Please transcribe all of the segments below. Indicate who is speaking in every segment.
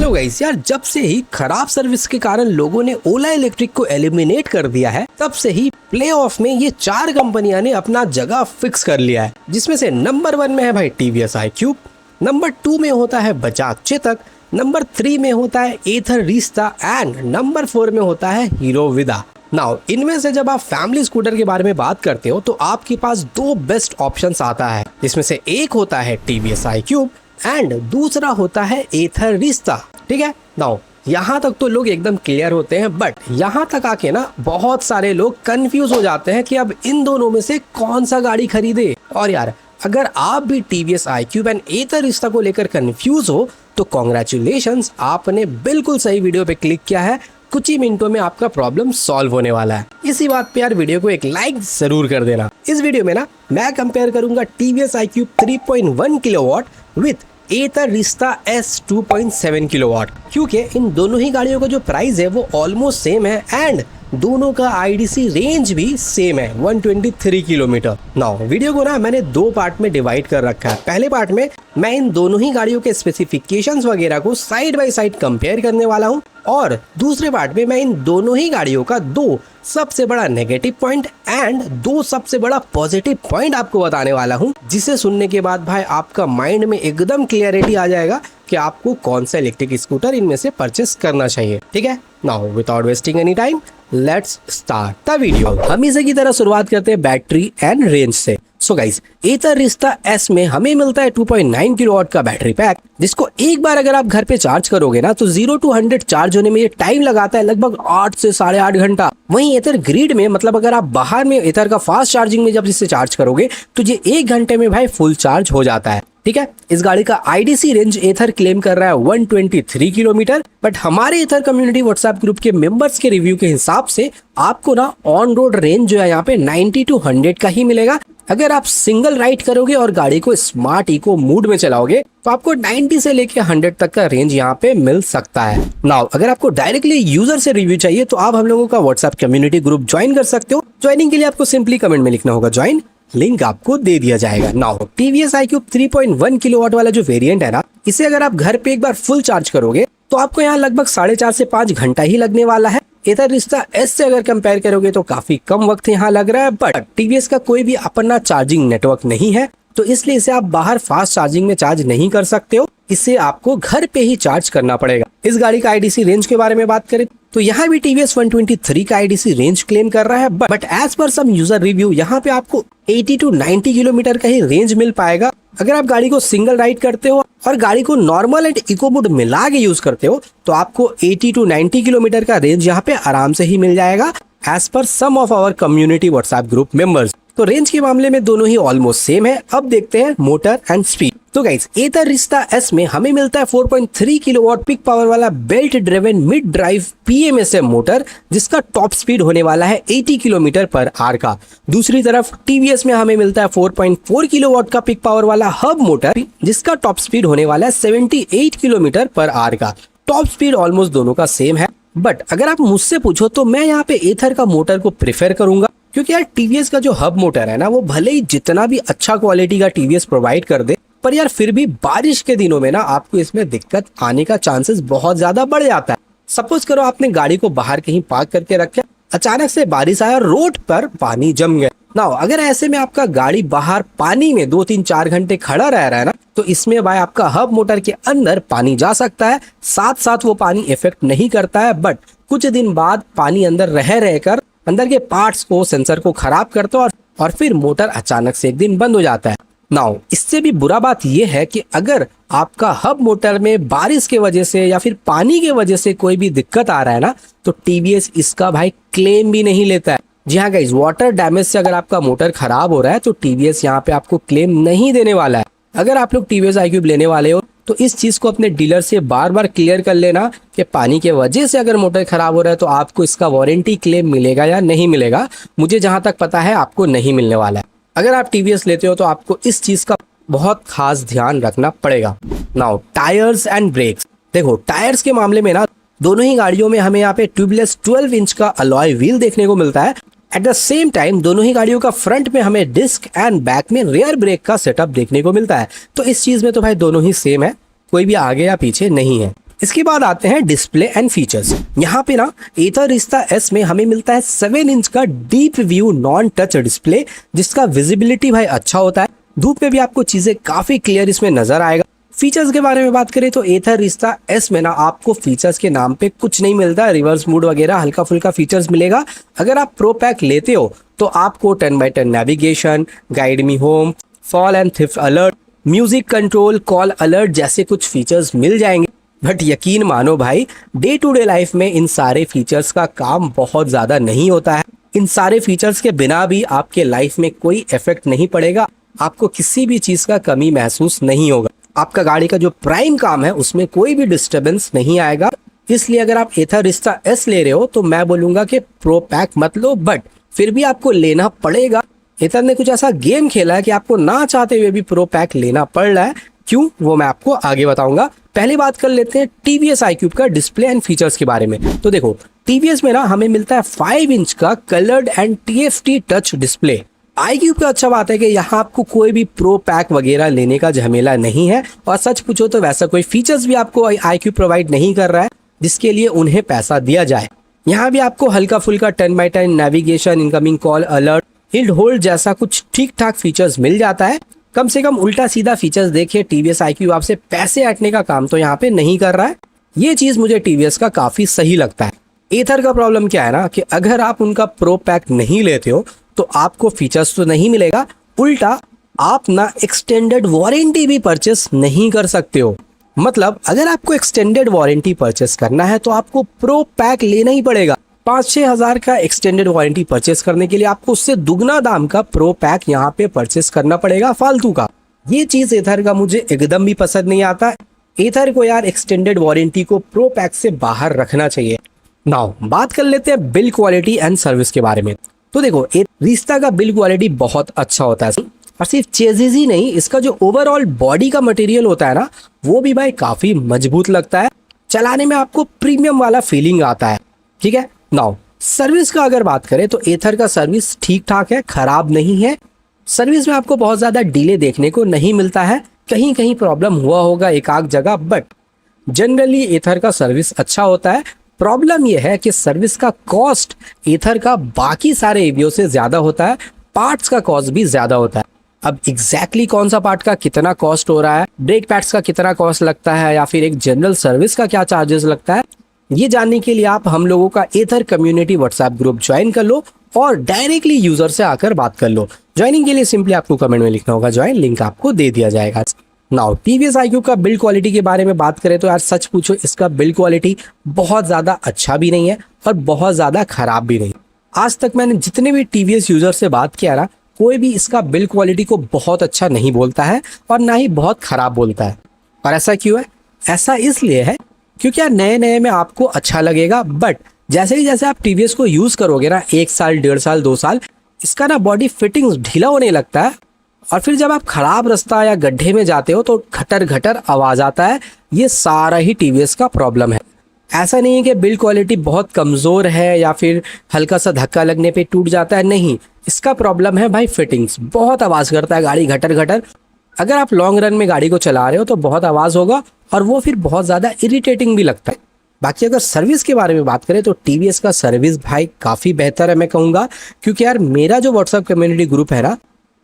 Speaker 1: Hello guys, यार जब से ही खराब सर्विस के कारण लोगों ने ओला इलेक्ट्रिक को एलिमिनेट कर दिया है, तब से ही प्ले ऑफ में ये 4 कंपनियां ने अपना जगह फिक्स कर लिया है। जिसमें से नंबर 1 में है भाई टीवीएस iQube, नंबर 2 में होता है बजाज चेतक, नंबर 3 में होता है एथर रिश्ता एंड नंबर 4 में होता है हीरो विदा। नाउ इनमें से जब आप फैमिली स्कूटर के बारे में बात करते हो तो आपके पास 2 बेस्ट ऑप्शंस आता है, जिसमें से एक होता है टीवीएस iQube एंड दूसरा होता है एथर रिश्ता। ठीक है, नाउ यहाँ तक तो लोग एकदम क्लियर होते हैं, बट यहाँ तक आके ना बहुत सारे लोग कंफ्यूज हो जाते हैं कि अब इन दोनों में से कौन सा गाड़ी खरीदे। और यार अगर आप भी टीवीएस iQube एंड एथर रिश्ता को लेकर कंफ्यूज हो तो कॉन्ग्रेचुलेशंस, आपने बिल्कुल सही वीडियो पे क्लिक किया है। कुछ ही मिनटों में आपका प्रॉब्लम सॉल्व होने वाला है। इसी बात पे यार वीडियो को एक लाइक जरूर कर देना। इस वीडियो में ना मैं कंपेयर करूंगा टीवीएस iQube 3.1 किलोवाट विथ एथर रिश्ता S 2.7 किलोवाट, क्योंकि इन दोनों ही गाड़ियों का जो प्राइस है वो ऑलमोस्ट सेम है एंड दोनों का IDC रेंज भी सेम है 123 किलोमीटर। नाउ वीडियो को ना मैंने 2 पार्ट में डिवाइड कर रखा है। पहले पार्ट में मैं इन दोनों ही गाड़ियों के स्पेसिफिकेशंस वगैरह को साइड बाय साइड कंपेयर करने वाला हूँ, और दूसरे पार्ट में मैं इन दोनों ही गाड़ियों का 2 सबसे बड़ा नेगेटिव पॉइंट एंड 2 सबसे बड़ा पॉजिटिव पॉइंट आपको बताने वाला हूँ, जिसे सुनने के बाद भाई आपका माइंड में एकदम क्लियरिटी आ जाएगा कि आपको कौन सा इलेक्ट्रिक स्कूटर इनमें से परचेस करना चाहिए। ठीक है, now without wasting any time let's start the video. हम इसे की तरह शुरुआत करते हैं बैटरी एंड रेंज से। सो गाइस, एथर रिश्ता S में हमें मिलता है 2.9 किलोवाट का बैटरी पैक, जिसको एक बार अगर आप घर पे चार्ज करोगे ना तो 0 to 100 चार्ज होने में ये टाइम लगाता है लगभग 8 से 8.5 घंटा। वहीं एथर ग्रिड में, मतलब अगर आप बाहर में एथर का फास्ट चार्जिंग में जब इसे चार्ज करोगे तो ये 1 घंटे में भाई फुल चार्ज हो जाता है। ठीक है, इस गाड़ी का IDC रेंज एथर क्लेम कर रहा है 123 किलोमीटर, बट हमारे एथर कम्युनिटी व्हाट्सएप ग्रुप के मेंबर्स के रिव्यू के हिसाब से आपको ना ऑन रोड रेंज जो है यहाँ पे 90 to 100 का ही मिलेगा। अगर आप सिंगल राइड करोगे और गाड़ी को स्मार्ट इको मूड में चलाओगे तो आपको 90 से लेके 100 तक का रेंज यहाँ पे मिल सकता है। नाउ अगर आपको डायरेक्टली यूजर से रिव्यू चाहिए तो आप हम लोगों का व्हाट्सएप कम्युनिटी ग्रुप ज्वाइन कर सकते हो। ज्वाइनिंग के लिए आपको सिंपली कमेंट में लिखना होगा ज्वाइन, लिंक आपको दे दिया जाएगा। नाउ टीवीएस iQube 3.1 किलोवाट वाला जो वेरिएंट है ना, इसे अगर आप घर पे एक बार फुल चार्ज करोगे तो आपको यहाँ लगभग 4.5 से 5 घंटा ही लगने वाला है। एथर रिश्ता S से अगर कंपेयर करोगे तो काफी कम वक्त यहाँ लग रहा है, बट टीवीएस का कोई भी अपना चार्जिंग नेटवर्क नहीं है, तो इसलिए इसे आप बाहर फास्ट चार्जिंग में चार्ज नहीं कर सकते हो। इसे आपको घर पे ही चार्ज करना पड़ेगा। इस गाड़ी का IDC रेंज के बारे में बात करें तो यहाँ भी टीवीएस 123 का IDC रेंज क्लेम कर रहा है, but as per some user review यहाँ पे आपको 80 to 90 किलोमीटर का ही रेंज मिल पाएगा। अगर आप गाड़ी को सिंगल राइड करते हो और गाड़ी को नॉर्मल एंड इको मोड मिला के यूज करते हो तो आपको 80 to 90 किलोमीटर का रेंज यहाँ पे आराम से ही मिल जाएगा as per some of our community WhatsApp group members. तो रेंज के मामले में दोनों ही ऑलमोस्ट सेम है। अब देखते हैं मोटर एंड स्पीड। तो गाइस, एथर रिश्ता S में हमें मिलता है 4.3 किलोवाट पिक पावर वाला belt driven mid drive PMSM motor, जिसका टॉप स्पीड होने वाला है 80 किलोमीटर पर आवर का। दूसरी तरफ टीवीएस में हमें मिलता है 4.4 किलोवाट का पिक पावर वाला हब मोटर, जिसका टॉप स्पीड होने वाला है 78 किलोमीटर पर आवर का। टॉप स्पीड ऑलमोस्ट दोनों का सेम है, बट अगर आप मुझसे पूछो तो मैं यहाँ पे एथर का मोटर को प्रेफर करूंगा, क्योंकि यार टीवीएस का जो हब मोटर है ना, वो भले ही जितना भी अच्छा क्वालिटी का टीवीएस प्रोवाइड कर दे, पर यार फिर भी बारिश के दिनों में ना आपको इसमें दिक्कत आने का चांसेस बहुत ज्यादा बढ़ जाता है। सपोज करो आपने गाड़ी को बाहर कहीं पार्क करके रखा, अचानक से बारिश आया, रोड पर पानी जम गया। ना अगर ऐसे में आपका गाड़ी बाहर पानी में 2-3-4 घंटे खड़ा रह रहा है ना, तो इसमें भाई आपका हब मोटर के अंदर पानी जा सकता है। साथ साथ वो पानी इफेक्ट नहीं करता है, बट कुछ दिन बाद पानी अंदर रहकर अंदर के पार्ट्स को, सेंसर को खराब करता है और फिर मोटर अचानक से एक दिन बंद हो जाता है। नाउ इससे भी बुरा बात यह है कि अगर आपका हब मोटर में बारिश के वजह से या फिर पानी के वजह से कोई भी दिक्कत आ रहा है ना, तो टीवीएस इसका भाई क्लेम भी नहीं लेता है। जी हाँ गाइस, वाटर डैमेज से अगर आपका मोटर खराब हो रहा है तो टीवीएस यहाँ पे आपको क्लेम नहीं देने वाला है। अगर आप लोग टीवीएस iQube लेने वाले हो तो इस चीज को अपने डीलर से बार बार क्लियर कर लेना कि पानी के वजह से अगर मोटर खराब हो रहा है तो आपको इसका वारंटी क्लेम मिलेगा या नहीं मिलेगा। मुझे जहां तक पता है आपको नहीं मिलने वाला है। अगर आप टीवीएस लेते हो तो आपको इस चीज का बहुत खास ध्यान रखना पड़ेगा। Now tyres and brakes. देखो, टायर्स के मामले में ना दोनों ही गाड़ियों में हमें यहाँ पे ट्यूबलेस 12 इंच का अलॉय व्हील देखने को मिलता है। एट द सेम टाइम दोनों ही गाड़ियों का फ्रंट में हमें डिस्क एंड बैक में रियर ब्रेक का सेटअप देखने को मिलता है। तो इस चीज में तो भाई दोनों ही सेम है, कोई भी आगे या पीछे नहीं है। इसके बाद आते हैं डिस्प्ले एंड फीचर्स। यहाँ पे ना एथर रिश्ता एस में हमें मिलता है 7 इंच का deep view non touch display, जिसका विजिबिलिटी भाई अच्छा होता है। धूप में भी आपको चीजें काफी क्लियर इसमें नजर आएगा। फीचर्स के बारे में बात करें तो एथर रिश्ता एस में ना आपको फीचर्स के नाम पे कुछ नहीं मिलता है। रिवर्स मूड वगैरह हल्का फुल्का फीचर्स मिलेगा। अगर आप प्रो पैक लेते हो तो आपको 10x10 navigation, guide me home, fall and theft alert, music control, call alert जैसे कुछ फीचर्स मिल जाएंगे। बट यकीन मानो भाई, डे टू डे लाइफ में इन सारे फीचर्स का काम बहुत ज्यादा नहीं होता है। इन सारे फीचर्स के बिना भी आपके लाइफ में कोई इफेक्ट नहीं पड़ेगा, आपको किसी भी चीज का कमी महसूस नहीं होगा। आपका गाड़ी का जो प्राइम काम है उसमें कोई भी डिस्टरबेंस नहीं आएगा। इसलिए अगर आप एथर रिश्ता एस ले रहे हो तो मैं बोलूंगा कि प्रो पैक मत लो, बट फिर भी आपको लेना पड़ेगा। एथर ने कुछ ऐसा गेम खेला है कि आपको ना चाहते हुए भी प्रो पैक लेना पड़ रहा है। क्यों, वो मैं आपको आगे बताऊंगा। पहले बात कर लेते हैं टीवीएस iQube का डिस्प्ले एंड फीचर्स के बारे में। तो देखो, टीवीएस में ना हमें मिलता है 5 इंच का coloured and TFT touch display. iQube का अच्छा बात है कि यहाँ आपको कोई भी प्रो पैक वगैरह लेने का झमेला नहीं है, और सच पूछो तो वैसा कोई फीचर्स भी आपको iQube प्रोवाइड नहीं कर रहा है जिसके लिए उन्हें पैसा दिया जाए। यहाँ भी आपको हल्का फुल्का 10x10 navigation, incoming call alert, hill hold जैसा कुछ ठीक ठाक फीचर्स मिल जाता है। कम से कम उल्टा सीधा फीचर्स देखिए, टीवीएस iQube आपसे पैसे ऐंठने का काम तो यहाँ पे नहीं कर रहा है। ये चीज मुझे टीवीएस का काफी सही लगता है। एथर का प्रॉब्लम क्या है ना कि अगर आप उनका प्रो पैक नहीं लेते हो तो आपको फीचर्स तो नहीं मिलेगा, उल्टा आप ना एक्सटेंडेड वारंटी भी परचेस नहीं कर सकते हो। मतलब अगर आपको एक्सटेंडेड वारंटी परचेस करना है तो आपको प्रो पैक लेना ही पड़ेगा। 5-6 हजार का एक्सटेंडेड वारंटी परचेस करने के लिए आपको उससे दुगना दाम का प्रो पैक यहाँ पे परचेस करना पड़ेगा फालतू का। ये चीज एथर का मुझे एकदम भी पसंद नहीं आता। एथर को यार एक्सटेंडेड वारंटी को प्रो पैक से बाहर रखना चाहिए। नाउ बात कर लेते हैं बिल क्वालिटी एंड सर्विस के बारे में। तो देखो, रिश्ता का बिल क्वालिटी बहुत अच्छा होता है, और सिर्फ चेजिस ही नहीं, इसका जो ओवरऑल बॉडी का मटेरियल होता है ना वो भी भाई काफी मजबूत लगता है। चलाने में आपको प्रीमियम वाला फीलिंग आता है। ठीक है, नाउ सर्विस का अगर बात करें तो एथर का सर्विस ठीक ठाक है, खराब नहीं है। सर्विस में आपको बहुत ज्यादा डिले देखने को नहीं मिलता है, कहीं कहीं प्रॉब्लम हुआ होगा एक आध जगह, बट जनरली एथर का सर्विस अच्छा होता है। प्रॉब्लम यह है कि सर्विस का कॉस्ट एथर का बाकी सारे एवियो से ज्यादा होता है, पार्ट्स का कॉस्ट भी ज्यादा होता है। अब एग्जैक्टली कौन सा पार्ट का कितना कॉस्ट हो रहा है, ब्रेक पैड्स का कितना कॉस्ट लगता है, या फिर एक जनरल सर्विस का क्या चार्जेस लगता है, ये जानने के लिए आप हम लोगों का एथर कम्युनिटी व्हाट्सएप ग्रुप ज्वाइन कर लो और डायरेक्टली यूजर से आकर बात कर लो। ज्वाइनिंग के लिए सिंपली आपको कमेंट में लिखना होगा ज्वाइन, लिंक आपको दे दिया जाएगा। नाउ टीवीएस iQube का बिल्ड क्वालिटी के बारे में बात करें तो यार सच पूछो, इसका बिल्ड क्वालिटी बहुत ज्यादा अच्छा भी नहीं है और बहुत ज्यादा खराब भी नहीं। आज तक मैंने जितने भी टीवीएस यूजर से बात किया ना, कोई भी इसका बिल्ड क्वालिटी को बहुत अच्छा नहीं बोलता है और ना ही बहुत खराब बोलता है। और ऐसा क्यों है? ऐसा इसलिए है क्योंकि यार नए नए में आपको अच्छा लगेगा, बट जैसे ही जैसे आप टीवीएस को यूज करोगे ना, 1 साल, 1.5 साल, 2 साल, इसका ना बॉडी फिटिंग्स ढीला होने लगता है, और फिर जब आप खराब रास्ता या गड्ढे में जाते हो तो घटर घटर आवाज आता है। ये सारा ही टीवीएस का प्रॉब्लम है। ऐसा नहीं है कि बिल्ड क्वालिटी बहुत कमजोर है या फिर हल्का सा धक्का लगने पे टूट जाता है, नहीं, इसका प्रॉब्लम है भाई फिटिंग्स। बहुत आवाज करता है गाड़ी, घटर घटर। अगर आप लॉन्ग रन में गाड़ी को चला रहे हो तो बहुत आवाज होगा और वो फिर बहुत ज्यादा इरिटेटिंग भी लगता है। बाकी अगर सर्विस के बारे में बात करें तो टीवीएस का सर्विस भाई काफी बेहतर है मैं कहूंगा, क्योंकि यार मेरा जो व्हाट्सएप कम्युनिटी ग्रुप है ना,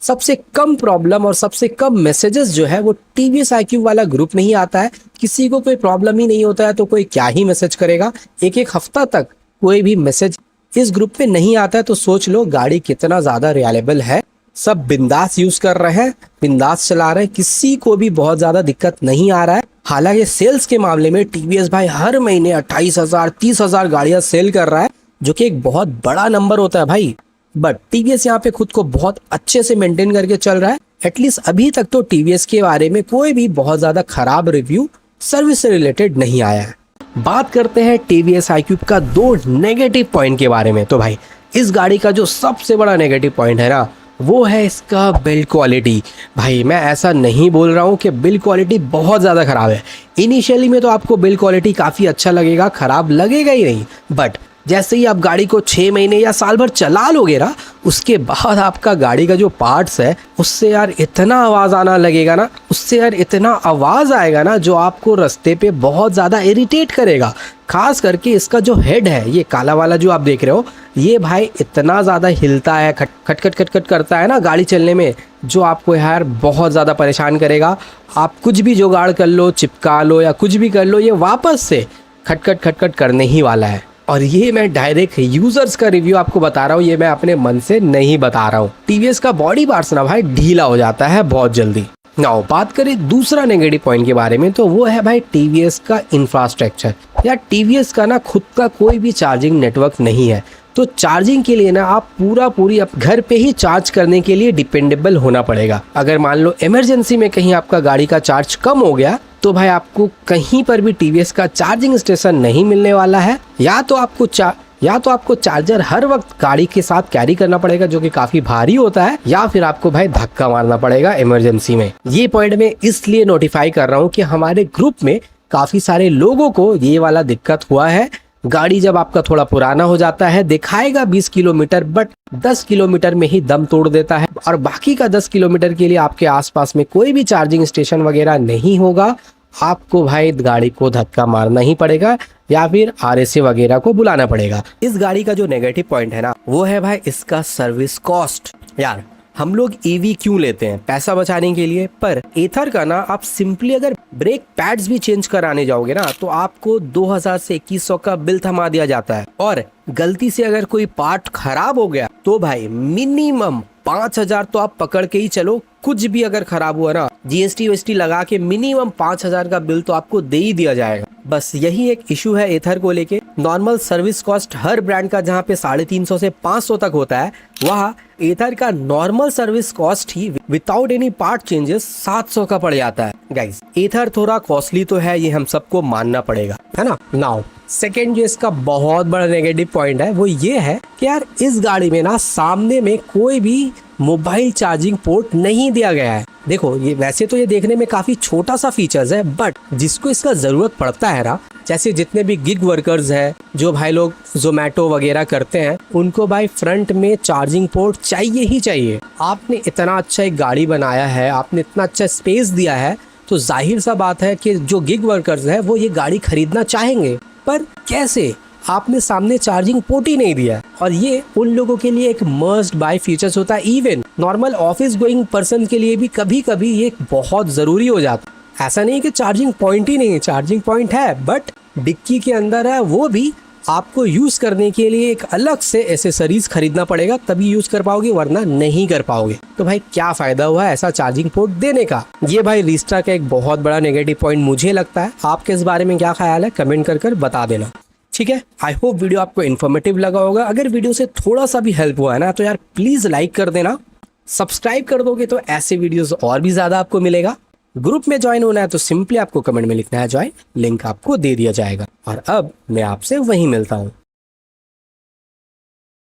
Speaker 1: सबसे कम प्रॉब्लम और सबसे कम मैसेजेस जो है वो टीवीएस iQube वाला ग्रुप में ही आता है। किसी को कोई प्रॉब्लम ही नहीं होता है तो कोई क्या ही मैसेज करेगा। एक हफ्ता तक कोई भी मैसेज इस ग्रुप पे नहीं आता है, तो सोच लो गाड़ी कितना ज्यादा रिलायबल है। सब बिंदास यूज कर रहे हैं, बिंदास चला रहे हैं, किसी को भी बहुत ज्यादा दिक्कत नहीं आ रहा है। हालांकि सेल्स के मामले में टीवीएस भाई हर महीने 28,000 30,000 गाड़ियां सेल कर रहा है, जो कि एक बहुत बड़ा नंबर होता है भाई। बट टीवीएस यहाँ पे खुद को बहुत अच्छे से मेंटेन करके चल रहा है। एटलीस्ट अभी तक तो टीवीएस के बारे में कोई भी बहुत ज्यादा खराब रिव्यू सर्विस से रिलेटेड नहीं आया है। बात करते हैं टीवीएस iQube का 2 नेगेटिव पॉइंट के बारे में। तो भाई इस गाड़ी का जो सबसे बड़ा नेगेटिव पॉइंट है ना, वो है इसका बिल्ड क्वालिटी। भाई मैं ऐसा नहीं बोल रहा हूँ कि बिल्ड क्वालिटी बहुत ज़्यादा ख़राब है। इनिशियली में तो आपको बिल्ड क्वालिटी काफ़ी अच्छा लगेगा, ख़राब लगेगा ही नहीं, बट जैसे ही आप गाड़ी को 6 महीने या साल भर चला लोगे ना, उसके बाद आपका गाड़ी का जो पार्ट्स है उससे यार इतना आवाज़ आना लगेगा ना, उससे यार इतना आवाज़ आएगा ना जो आपको रास्ते पे बहुत ज़्यादा इरिटेट करेगा। खास करके इसका जो हेड है, ये काला वाला जो आप देख रहे हो, ये भाई इतना ज़्यादा हिलता है, खट खट खट खट खट करता है ना गाड़ी चलने में, जो आपको यार बहुत ज़्यादा परेशान करेगा। आप कुछ भी जुगाड़ कर लो, चिपका लो या कुछ भी कर लो, ये वापस से खटखट खटखट करने ही वाला है। और ये मैं डायरेक्ट यूजर्स का रिव्यू आपको बता रहा हूँ, ये मैं अपने मन से नहीं बता रहा हूँ। टीवीएस का बॉडी पार्ट्स ना भाई ढीला हो जाता है बहुत जल्दी। नाउ बात करें दूसरा नेगेटिव पॉइंट के बारे में, तो वो है भाई टीवीएस का इंफ्रास्ट्रक्चर। यार टीवीएस का ना खुद का कोई भी चार्जिंग नेटवर्क नहीं है, तो चार्जिंग के लिए ना आप पूरी घर पे ही चार्ज करने के लिए डिपेंडेबल होना पड़ेगा। अगर मान लो इमरजेंसी में कहीं आपका गाड़ी का चार्ज कम हो गया, तो भाई आपको कहीं पर भी टीवीएस का चार्जिंग स्टेशन नहीं मिलने वाला है। या तो आपको चार्जर हर वक्त गाड़ी के साथ कैरी करना पड़ेगा, जो कि काफी भारी होता है, या फिर आपको भाई धक्का मारना पड़ेगा इमरजेंसी में। ये पॉइंट मैं इसलिए नोटिफाई कर रहा हूँ कि हमारे ग्रुप में काफी सारे लोगों को ये वाला दिक्कत हुआ है। गाड़ी जब आपका थोड़ा पुराना हो जाता है, दिखाएगा 20 किलोमीटर, बट 10 किलोमीटर में ही दम तोड़ देता है, और बाकी का 10 किलोमीटर के लिए आपके आसपास में कोई भी चार्जिंग स्टेशन वगैरह नहीं होगा। आपको भाई गाड़ी को धक्का मारना ही पड़ेगा या फिर आरएसए वगैरह को बुलाना पड़ेगा। इस गाड़ी का जो नेगेटिव पॉइंट है ना, वो है भाई इसका सर्विस कॉस्ट। यार हम लोग ईवी क्यों लेते हैं? पैसा बचाने के लिए। पर एथर का ना आप सिंपली अगर ब्रेक पैड्स भी चेंज कराने जाओगे ना, तो आपको 2000 से 2100 का बिल थमा दिया जाता है। और गलती से अगर कोई पार्ट खराब हो गया तो भाई मिनिमम 5000 तो आप पकड़ के ही चलो, कुछ भी अगर खराब हुआ ना, जीएसटी लगा के मिनिमम 5000 का बिल तो आपको दे ही दिया जाएगा। बस यही एक इशू है एथर को लेके। नॉर्मल सर्विस कॉस्ट हर ब्रांड का जहाँ पे 350 से 500 तक होता है, वहाँ एथर का नॉर्मल सर्विस कॉस्ट ही विदाउट एनी पार्ट चेंजेस 700 का पड़ जाता है। गाइस एथर थोड़ा कॉस्टली तो है, ये हम सबको मानना पड़ेगा, है ना। नाउ सेकेंड जो इसका बहुत बड़ा नेगेटिव पॉइंट है वो ये है कि यार इस गाड़ी में ना सामने में कोई भी मोबाइल चार्जिंग पोर्ट नहीं दिया गया है। देखो ये वैसे तो ये देखने में काफी छोटा सा फीचर्स है, बट जिसको इसका जरूरत पड़ता है ना, जैसे जितने भी गिग वर्कर्स है, जो भाई लोग जोमेटो वगैरह करते हैं, उनको भाई फ्रंट में चार्जिंग पोर्ट चाहिए ही चाहिए। आपने इतना अच्छा एक गाड़ी बनाया है, आपने इतना अच्छा स्पेस दिया है, तो जाहिर सा बात है कि जो गिग वर्कर्स है वो ये गाड़ी खरीदना चाहेंगे। पर कैसे? आपने सामने चार्जिंग पोर्ट ही नहीं दिया, और ये उन लोगों के लिए एक मस्ट बाय फीचर्स होता है। Even normal office going person के लिए भी कभी कभी ये बहुत जरूरी हो जाता है। ऐसा नहीं कि चार्जिंग पॉइंट ही नहीं है, चार्जिंग पॉइंट है, बट डिक्की के अंदर है, वो भी आपको यूज करने के लिए एक अलग से एसेसरीज खरीदना पड़ेगा, तभी यूज कर पाओगे, वरना नहीं कर पाओगे। तो भाई क्या फायदा हुआ ऐसा चार्जिंग पोर्ट देने का? ये भाई रिस्टा का एक बहुत बड़ा नेगेटिव पॉइंट मुझे लगता है। आपके इस बारे में क्या ख्याल है, कमेंट कर बता देना, ठीक है। आई होप वीडियो आपको इन्फॉर्मेटिव लगा होगा। अगर वीडियो से थोड़ा सा भी हेल्प हुआ है ना, तो यार प्लीज लाइक कर देना, सब्सक्राइब कर दोगे तो ऐसे वीडियोस और भी ज्यादा आपको मिलेगा। ग्रुप में ज्वाइन होना है तो सिंपली आपको कमेंट में लिखना है ज्वाइन, लिंक आपको दे दिया जाएगा। और अब मैं आपसे वहीं मिलता हूँ।